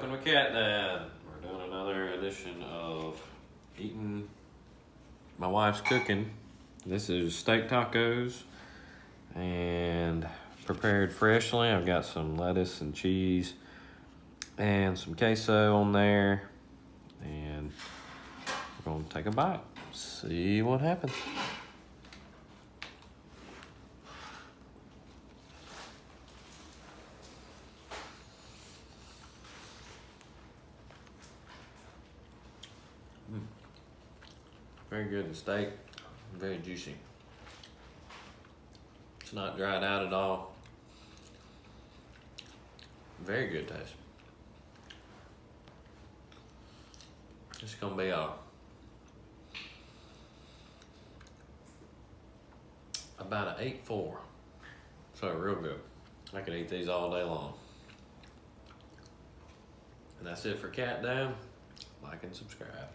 Welcome to Cat Dad. We're doing another edition of eating my wife's cooking. This is steak tacos and prepared freshly. I've got some lettuce and cheese and some queso on there. And we're gonna take a bite, see what happens. Very good, the steak, very juicy. It's not dried out at all. Very good taste. It's gonna be about an 8.4. So real good. I could eat these all day long. And that's it for Cat Dad. Like and subscribe.